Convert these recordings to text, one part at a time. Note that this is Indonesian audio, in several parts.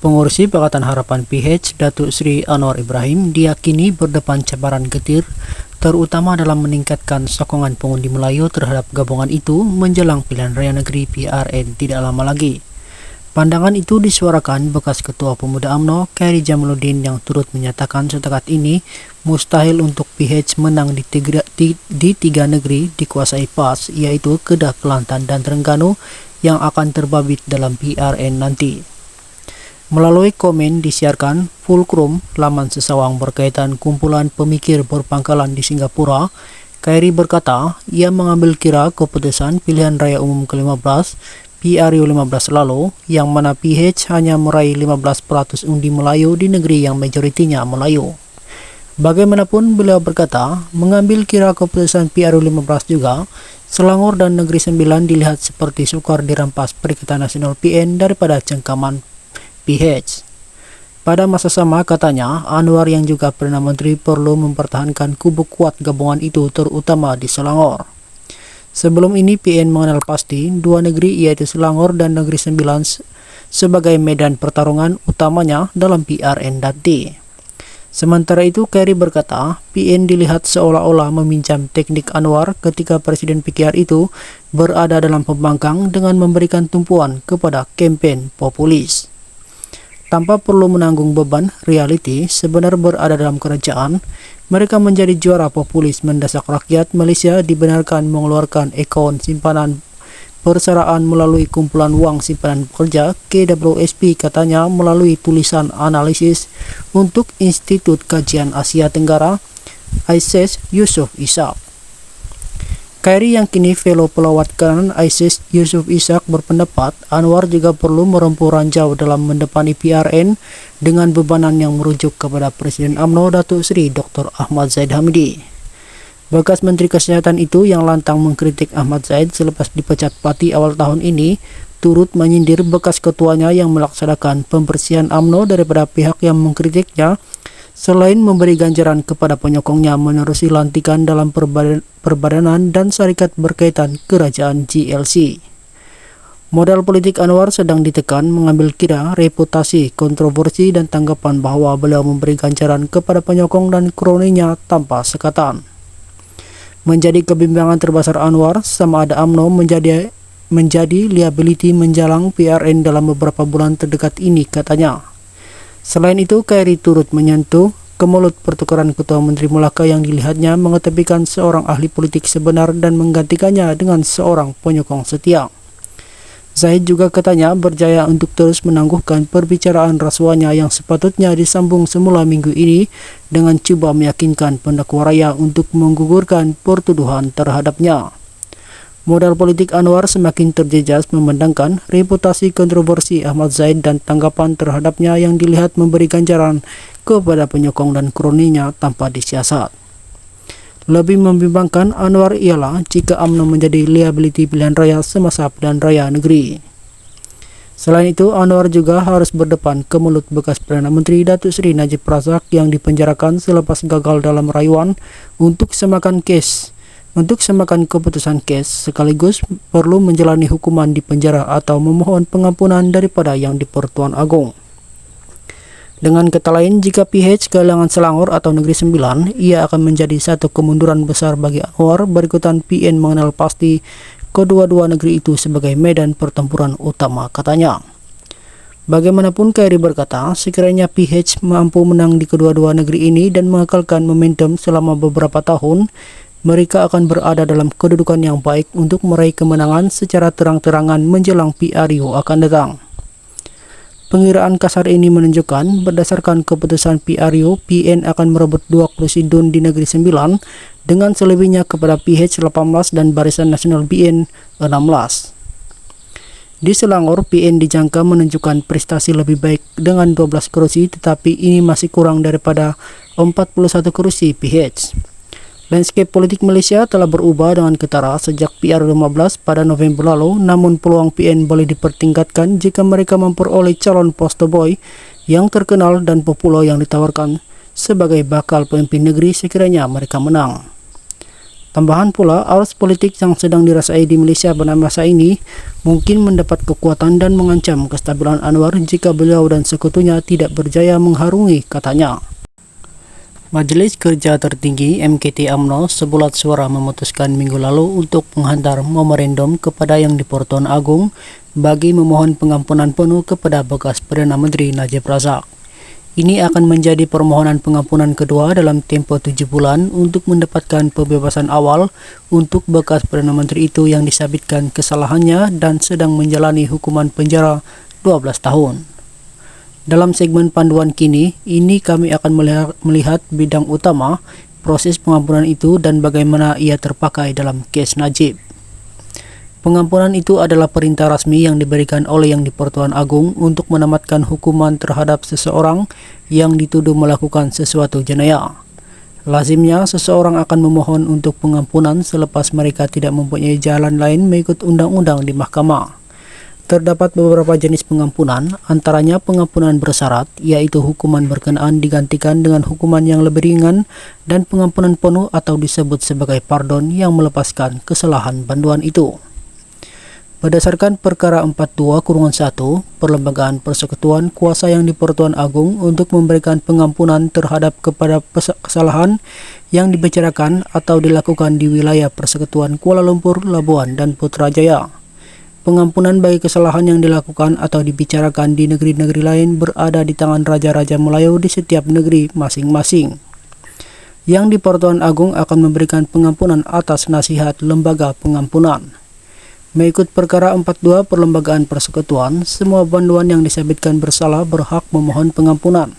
Pengurusi Pakatan Harapan PH Datuk Sri Anwar Ibrahim diyakini berdepan cabaran getir, terutama dalam meningkatkan sokongan pengundi Melayu terhadap gabungan itu menjelang pilihan raya negeri PRN tidak lama lagi. Pandangan itu disuarakan bekas Ketua Pemuda UMNO, Khairi Jamaluddin, yang turut menyatakan setakat ini mustahil untuk PH menang di tiga negeri dikuasai PAS, yaitu Kedah, Kelantan, dan Terengganu yang akan terbabit dalam PRN nanti. Melalui komen disiarkan Fulcrum laman sesawang berkaitan kumpulan pemikir berpangkalan di Singapura, Khairi berkata ia mengambil kira keputusan pilihan raya umum ke-15 PRU 15 lalu, yang mana PH hanya meraih 15% undi Melayu di negeri yang majoritinya Melayu. Bagaimanapun, beliau berkata mengambil kira keputusan PRU 15 juga, Selangor dan Negeri Sembilan dilihat seperti sukar dirampas Perikatan Nasional PN daripada cengkaman PH. Pada masa sama, katanya, Anwar yang juga Perdana Menteri perlu mempertahankan kubu kuat gabungan itu, terutama di Selangor. Sebelum ini PN mengenal pasti dua negeri, yaitu Selangor dan Negeri Sembilan, sebagai medan pertarungan utamanya dalam PRN nanti. Sementara itu, Khairi berkata PN dilihat seolah-olah meminjam teknik Anwar ketika Presiden PKR itu berada dalam pembangkang dengan memberikan tumpuan kepada kampanye populis. Tanpa perlu menanggung beban realiti sebenar berada dalam kerajaan, mereka menjadi juara populis mendesak rakyat Malaysia dibenarkan mengeluarkan akaun simpanan persaraan melalui kumpulan wang simpanan pekerja KWSP, katanya melalui tulisan analisis untuk Institut Kajian Asia Tenggara ISIS Yusof Ishak. Khairi yang kini fellow pelawat kanan ISIS Yusof Ishak berpendapat Anwar juga perlu merempuh ranjau dalam mendepani PRN dengan bebanan yang merujuk kepada Presiden UMNO Datuk Seri Dr. Ahmad Zahid Hamidi. Bekas Menteri Kesehatan itu yang lantang mengkritik Ahmad Zahid selepas dipecat Pati awal tahun ini turut menyindir bekas ketuanya yang melaksanakan pembersihan UMNO daripada pihak yang mengkritiknya, selain memberi ganjaran kepada penyokongnya menerusi lantikan dalam perbadanan dan syarikat berkaitan kerajaan GLC. Modal politik Anwar sedang ditekan mengambil kira reputasi, kontroversi, dan tanggapan bahwa beliau memberi ganjaran kepada penyokong dan kroninya tanpa sekatan. Menjadi kebimbangan terbesar Anwar sama ada UMNO menjadi liability menjalang PRN dalam beberapa bulan terdekat ini, katanya. Selain itu, Khairi turut menyentuh kemelut pertukaran Ketua Menteri Melaka yang dilihatnya mengetepikan seorang ahli politik sebenar dan menggantikannya dengan seorang penyokong setia. Zahid juga katanya berjaya untuk terus menangguhkan perbicaraan rasuahnya yang sepatutnya disambung semula minggu ini dengan cuba meyakinkan pendakwa raya untuk menggugurkan pertuduhan terhadapnya. Modal politik Anwar semakin terjejas memandangkan reputasi kontroversi Ahmad Zahid dan tanggapan terhadapnya yang dilihat memberi ganjaran kepada penyokong dan kroninya tanpa disiasat. Lebih membimbangkan Anwar ialah jika UMNO menjadi liability pilihan raya semasa pilihan raya negeri. Selain itu, Anwar juga harus berdepan ke mulut bekas Perdana Menteri Datuk Seri Najib Razak yang dipenjarakan selepas gagal dalam rayuan untuk semakan keputusan kes, sekaligus perlu menjalani hukuman di penjara atau memohon pengampunan daripada yang di Pertuan Agong. Dengan kata lain, jika PH kehilangan Selangor atau Negeri Sembilan, ia akan menjadi satu kemunduran besar bagi Anwar. Berikutan PN mengenal pasti kedua-dua negeri itu sebagai medan pertempuran utama, katanya. Bagaimanapun, Khairi berkata sekiranya PH mampu menang di kedua-dua negeri ini dan mengekalkan momentum selama beberapa tahun, mereka akan berada dalam kedudukan yang baik untuk meraih kemenangan secara terang-terangan menjelang PRU akan datang. Pengiraan kasar ini menunjukkan berdasarkan keputusan PRU, PN akan merebut 2 kursi DUN di Negeri Sembilan dengan selebihnya kepada PH 18 dan Barisan Nasional BN 16. Di Selangor, PN dijangka menunjukkan prestasi lebih baik dengan 12 kursi, tetapi ini masih kurang daripada 41 kursi PH. Landscape politik Malaysia telah berubah dengan ketara sejak PRU 15 pada November lalu, namun peluang PN boleh dipertingkatkan jika mereka memperoleh calon poster boy yang terkenal dan populer yang ditawarkan sebagai bakal pemimpin negeri sekiranya mereka menang. Tambahan pula, arus politik yang sedang dirasai di Malaysia pada masa ini mungkin mendapat kekuatan dan mengancam kestabilan Anwar jika beliau dan sekutunya tidak berjaya mengharungi, katanya. Majelis Kerja Tertinggi MKT UMNO sebulat suara memutuskan minggu lalu untuk menghantar memorandum kepada Yang di-Pertuan Agong bagi memohon pengampunan penuh kepada bekas Perdana Menteri Najib Razak. Ini akan menjadi permohonan pengampunan kedua dalam tempoh 7 bulan untuk mendapatkan pembebasan awal untuk bekas Perdana Menteri itu yang disabitkan kesalahannya dan sedang menjalani hukuman penjara 12 tahun. Dalam segmen panduan kini, ini kami akan melihat bidang utama proses pengampunan itu dan bagaimana ia terpakai dalam kes Najib. Pengampunan itu adalah perintah resmi yang diberikan oleh Yang di-Pertuan Agong untuk menamatkan hukuman terhadap seseorang yang dituduh melakukan sesuatu jenayah. Lazimnya, seseorang akan memohon untuk pengampunan selepas mereka tidak mempunyai jalan lain mengikut undang-undang di mahkamah. Terdapat beberapa jenis pengampunan, antaranya pengampunan bersyarat, yaitu hukuman berkenaan digantikan dengan hukuman yang lebih ringan, dan pengampunan penuh atau disebut sebagai pardon yang melepaskan kesalahan banduan itu. Berdasarkan Perkara 42-1 Perlembagaan Persekutuan kuasa Yang di-Pertuan Agong untuk memberikan pengampunan terhadap kepada kesalahan yang dibicarakan atau dilakukan di wilayah Persekutuan Kuala Lumpur, Labuan, dan Putrajaya. Pengampunan bagi kesalahan yang dilakukan atau dibicarakan di negeri-negeri lain berada di tangan Raja-Raja Melayu di setiap negeri masing-masing. Yang di-Pertuan Agong akan memberikan pengampunan atas nasihat Lembaga Pengampunan. Mengikut Perkara 42 Perlembagaan Persekutuan, semua banduan yang disabitkan bersalah berhak memohon pengampunan.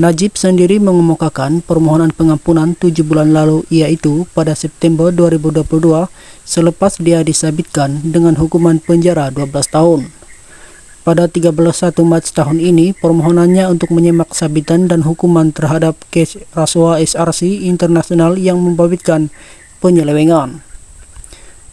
Najib sendiri mengemukakan permohonan pengampunan 7 bulan lalu, yaitu pada September 2022 selepas dia disabitkan dengan hukuman penjara 12 tahun. Pada 31 Mac tahun ini, permohonannya untuk menyemak sabitan dan hukuman terhadap kes rasuah SRC Internasional yang membabitkan penyelewengan.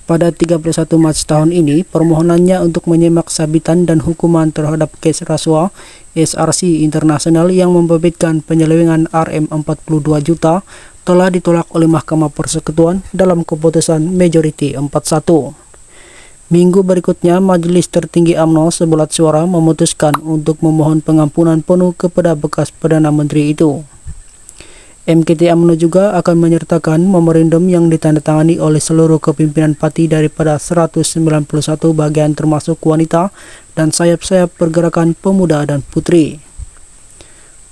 Pada 31 Mac tahun ini, permohonannya untuk menyemak sabitan dan hukuman terhadap kes rasuah SRC Internasional yang membabitkan penyelewengan Rm42 juta telah ditolak oleh Mahkamah Persekutuan dalam keputusan majoriti 4-1. Minggu berikutnya, Majelis Tertinggi UMNO sebulat suara memutuskan untuk memohon pengampunan penuh kepada bekas Perdana Menteri itu. MKT UMNO juga akan menyertakan memorandum yang ditandatangani oleh seluruh kepimpinan parti daripada 191 bagian termasuk wanita dan sayap-sayap pergerakan pemuda dan putri.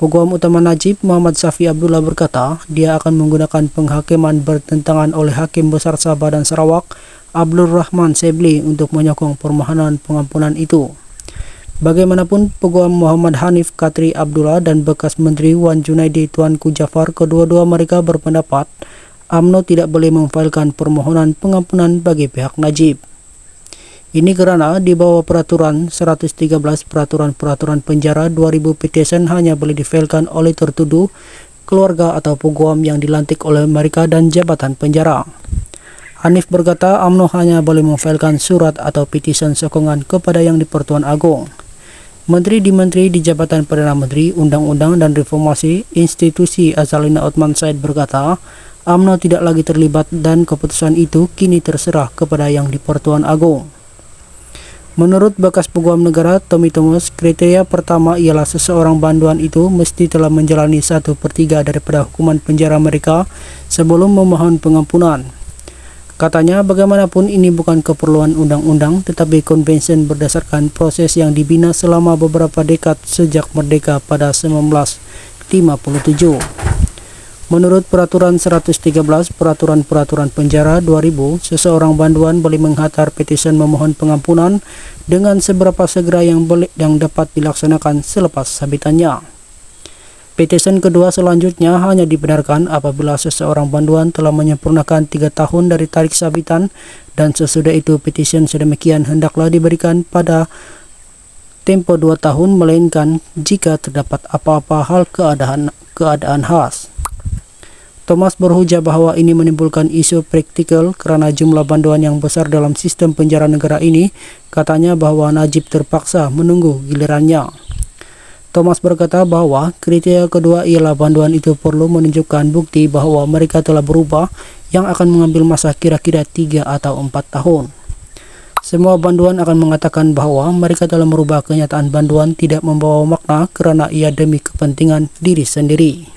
Peguam utama Najib, Muhammad Safi Abdullah berkata, dia akan menggunakan penghakiman bertentangan oleh Hakim Besar Sabah dan Sarawak, Abdul Rahman Sebli untuk menyokong permohonan pengampunan itu. Bagaimanapun, Peguam Muhammad Hanif Katri Abdullah dan bekas Menteri Wan Junaidi Tuanku Jafar, kedua-dua mereka berpendapat UMNO tidak boleh memfailkan permohonan pengampunan bagi pihak Najib. Ini kerana di bawah Peraturan 113 Peraturan Penjara 2000 petition hanya boleh difailkan oleh tertuduh, keluarga atau peguam yang dilantik oleh mereka dan jabatan penjara. Hanif berkata UMNO hanya boleh memfailkan surat atau petition sokongan kepada Yang di-Pertuan Agong. Menteri di Jabatan Perdana Menteri, Undang-Undang dan Reformasi Institusi Azalina Othman Said berkata, UMNO tidak lagi terlibat dan keputusan itu kini terserah kepada Yang di-Pertuan Agong. Menurut bekas peguam negara Tommy Thomas, kriteria pertama ialah seseorang banduan itu mesti telah menjalani 1/3 daripada hukuman penjara mereka sebelum memohon pengampunan. Katanya, bagaimanapun ini bukan keperluan undang-undang, tetapi konvensi berdasarkan proses yang dibina selama beberapa dekad sejak merdeka pada 1957. Menurut Peraturan 113 Peraturan Penjara 2000, seseorang banduan boleh menghantar petisi memohon pengampunan dengan seberapa segera yang dapat dilaksanakan selepas sabitannya. Petisi kedua selanjutnya hanya dibenarkan apabila seseorang banduan telah menyempurnakan 3 tahun dari tarikh sabitan dan sesudah itu petisi sedemikian hendaklah diberikan pada tempo 2 tahun melainkan jika terdapat apa-apa hal keadaan khas. Thomas berhujah bahwa ini menimbulkan isu praktikal kerana jumlah banduan yang besar dalam sistem penjara negara ini. Katanya bahwa Najib terpaksa menunggu gilirannya. Thomas berkata bahwa kriteria kedua ialah bantuan itu perlu menunjukkan bukti bahwa mereka telah berubah yang akan mengambil masa kira-kira 3 atau 4 tahun. Semua bantuan akan mengatakan bahwa mereka telah merubah kenyataan bantuan tidak membawa makna karena ia demi kepentingan diri sendiri.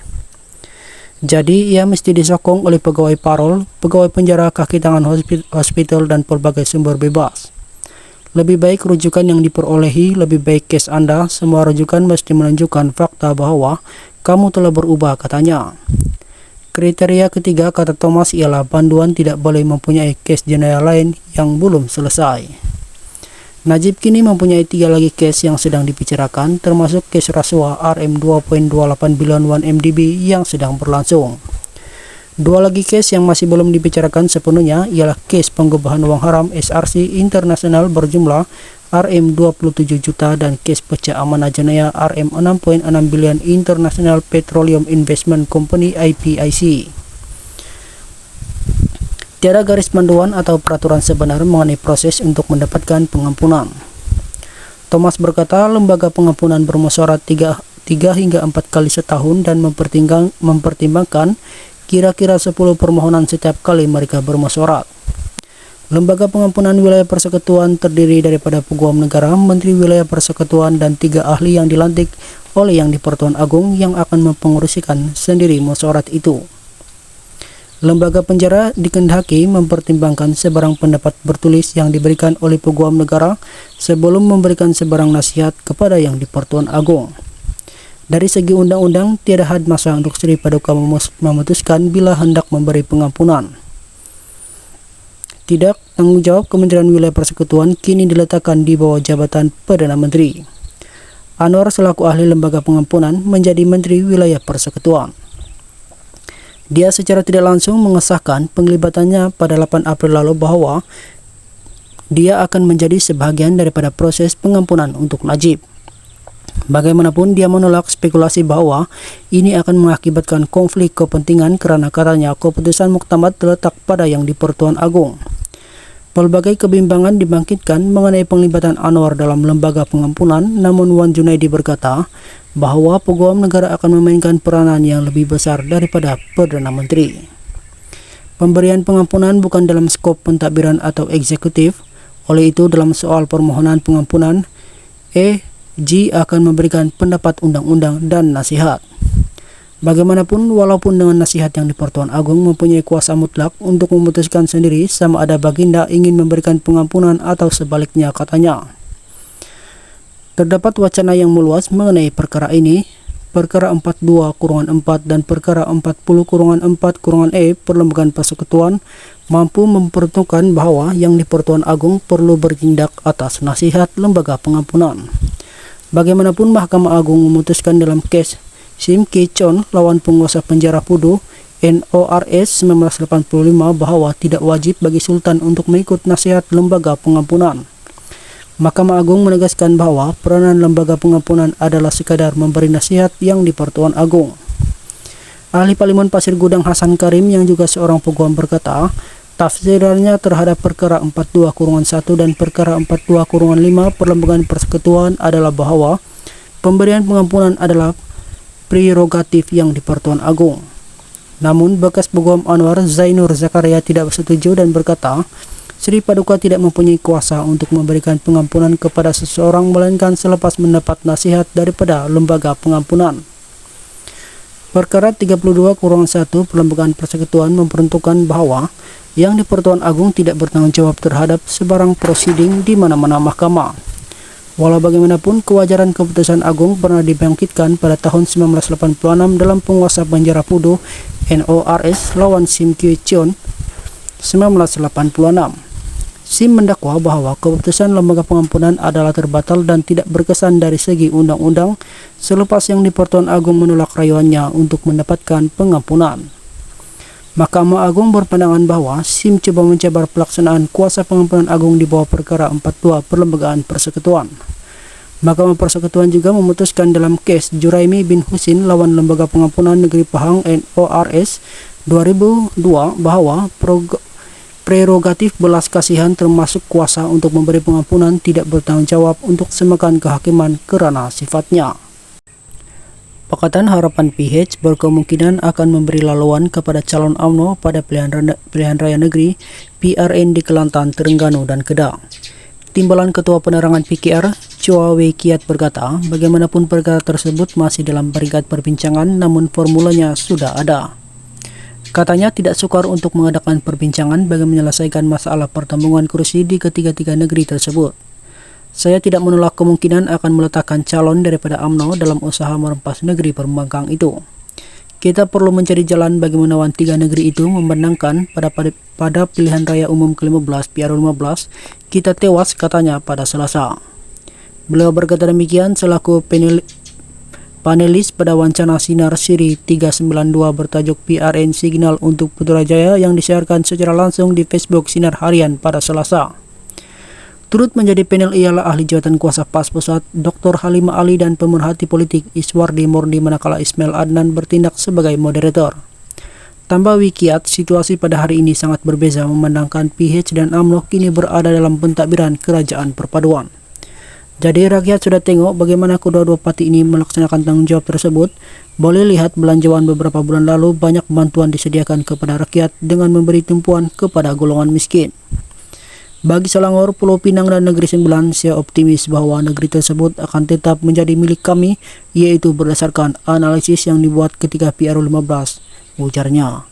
Jadi, ia mesti disokong oleh pegawai parol, pegawai penjara, kaki tangan hospital, dan berbagai sumber bebas. Lebih baik rujukan yang diperolehi, lebih baik kes Anda, semua rujukan mesti menunjukkan fakta bahwa kamu telah berubah, katanya. Kriteria ketiga, kata Thomas, ialah bantuan tidak boleh mempunyai kes jenayah lain yang belum selesai. Najib kini mempunyai 3 lagi kes yang sedang dibicarakan, termasuk kes rasuah Rm2.28 billion 1 MDB yang sedang berlangsung. 2 lagi kes yang masih belum dibicarakan sepenuhnya ialah kes penggubahan uang haram SRC Internasional berjumlah Rm27 juta dan kes pecah amanah jenayah Rm6.6 billion International Petroleum Investment Company IPIC. Tiada garis panduan atau peraturan sebenar mengenai proses untuk mendapatkan pengampunan. Thomas berkata lembaga pengampunan bermusyawarah 3 hingga 4 kali setahun dan mempertimbangkan kira-kira 10 permohonan setiap kali mereka bermusyawarah. Lembaga pengampunan wilayah persekutuan terdiri daripada Peguam Negara, Menteri Wilayah Persekutuan, dan 3 ahli yang dilantik oleh Yang di-Pertuan Agung yang akan mempengurusikan sendiri musyawarah itu. Lembaga penjara dikehendaki mempertimbangkan sebarang pendapat bertulis yang diberikan oleh Peguam Negara sebelum memberikan sebarang nasihat kepada Yang di-Pertuan Agung. Dari segi undang-undang, tiada had masa untuk Sri Paduka memutuskan bila hendak memberi pengampunan. Tidak, tanggung jawab Kementerian Wilayah Persekutuan kini diletakkan di bawah jabatan Perdana Menteri. Anwar selaku ahli lembaga pengampunan menjadi Menteri Wilayah Persekutuan. Dia secara tidak langsung mengesahkan penglibatannya pada 8 April lalu bahwa dia akan menjadi sebahagian daripada proses pengampunan untuk Najib. Bagaimanapun, dia menolak spekulasi bahwa ini akan mengakibatkan konflik kepentingan karena katanya keputusan muktamad terletak pada Yang di-Pertuan Agung. Pelbagai kebimbangan dibangkitkan mengenai penglibatan Anwar dalam lembaga pengampunan, namun Wan Junaidi berkata bahwa Peguam Negara akan memainkan peranan yang lebih besar daripada Perdana Menteri. Pemberian pengampunan bukan dalam skop pentadbiran atau eksekutif, oleh itu dalam soal permohonan pengampunan, G akan memberikan pendapat undang-undang dan nasihat. Bagaimanapun, walaupun dengan nasihat Yang di-Pertuan Agung mempunyai kuasa mutlak untuk memutuskan sendiri sama ada Baginda ingin memberikan pengampunan atau sebaliknya, katanya. Terdapat wacana yang meluas mengenai perkara ini. Perkara 42-4 dan Perkara 40-4-E Perlembagaan Persekutuan mampu memperuntukkan bahwa Yang di-Pertuan Agung perlu bertindak atas nasihat lembaga pengampunan. Bagaimanapun, Mahkamah Agung memutuskan dalam kes Sim Ki Chon lawan penguasa penjara Pudu NORS 1985 bahwa tidak wajib bagi Sultan untuk mengikut nasihat lembaga pengampunan. Mahkamah Agung menegaskan bahwa peranan lembaga pengampunan adalah sekadar memberi nasihat Yang di-Pertuan Agung. Ahli Parlemen Pasir Gudang Hasan Karim yang juga seorang peguam berkata, tafsirannya terhadap Perkara 42-1 dan Perkara 42-5 Perlembagaan Persekutuan adalah bahwa pemberian pengampunan adalah prerogatif Yang di-Pertuan Agung. Namun, bekas Peguam Anwar Zainur Zakaria tidak bersetuju dan berkata, Sri Paduka tidak mempunyai kuasa untuk memberikan pengampunan kepada seseorang melainkan selepas mendapat nasihat daripada lembaga pengampunan. Perkara 32-1 Perlembagaan Persekutuan memperuntukkan bahwa Yang di-Pertuan Agung tidak bertanggung jawab terhadap sebarang prosiding di mana-mana mahkamah. Walau bagaimanapun, kewajaran keputusan agung pernah dibangkitkan pada tahun 1986 dalam penguasa penjara Pudu NORS lawan Sim Ki Chon 1986. Sim mendakwa bahwa keputusan lembaga pengampunan adalah terbatal dan tidak berkesan dari segi undang-undang selepas Yang di-Pertuan Agung menolak rayuannya untuk mendapatkan pengampunan. Mahkamah Agung berpandangan bahwa Sim coba mencabar pelaksanaan kuasa pengampunan agung di bawah Perkara 42 Perlembagaan Persekutuan. Mahkamah Persekutuan juga memutuskan dalam kes Juraimi bin Husin lawan Lembaga Pengampunan Negeri Pahang NORS 2002 bahwa prerogatif belas kasihan termasuk kuasa untuk memberi pengampunan tidak bertanggung jawab untuk semakan kehakiman kerana sifatnya. Pakatan Harapan PH berkemungkinan akan memberi laluan kepada calon UMNO pada pilihan raya negeri PRN di Kelantan, Terengganu, dan Kedah. Timbalan Ketua Penerangan PKR, Chua Wei Kiat berkata, bagaimanapun perkara tersebut masih dalam peringkat perbincangan, namun formulanya sudah ada. Katanya tidak sukar untuk mengadakan perbincangan bagi menyelesaikan masalah pertembungan kursi di ketiga-tiga negeri tersebut. Saya tidak menolak kemungkinan akan meletakkan calon daripada UMNO dalam usaha merempas negeri pembangkang itu. Kita perlu mencari jalan bagi menawan tiga negeri itu memandangkan pada pilihan raya umum ke-15 PR15 kita tewas, katanya pada Selasa. Beliau berkata demikian selaku panelis pada wawancara Sinar Siri 392 bertajuk PRN Signal untuk Putrajaya yang disiarkan secara langsung di Facebook Sinar Harian pada Selasa. Turut menjadi panel ialah ahli jawatan kuasa PAS Pusat Dr. Halimah Ali dan pemerhati politik Iswardi Mordi, manakala Ismail Adnan bertindak sebagai moderator. Tambah Wikiat, situasi pada hari ini sangat berbeza memandangkan PH dan UMNO kini berada dalam pentadbiran kerajaan perpaduan. Jadi rakyat sudah tengok bagaimana kedua-dua parti ini melaksanakan tanggung jawab tersebut. Boleh lihat belanjaan beberapa bulan lalu banyak bantuan disediakan kepada rakyat dengan memberi tumpuan kepada golongan miskin. Bagi Selangor, Pulau Pinang dan Negeri Sembilan, saya optimis bahwa negeri tersebut akan tetap menjadi milik kami, yaitu berdasarkan analisis yang dibuat ketika PR15, ujarnya.